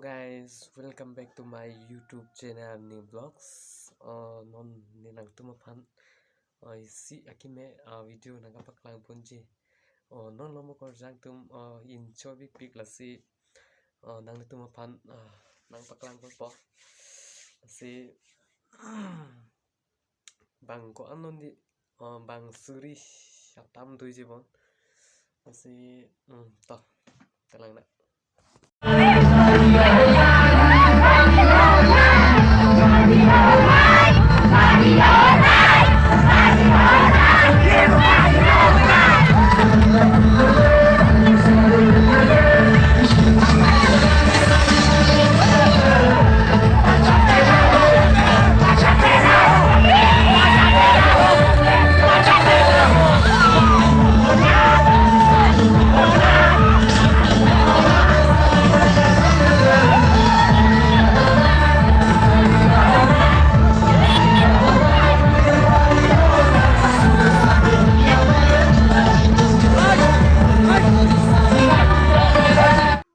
guys, welcome back to my YouTube channel ni vlogs. Non ni nang tumapan. Si akime video nang kapaklang punji. Non lomo korjang tum injoy big big lasi. Nang tumapan nang paklang po. Si bang ko anon di bang suri atam tuh bon. Si toh telang nak.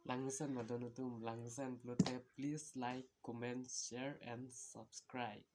Langsan madonutum langsan plute, please like, comment, share and subscribe.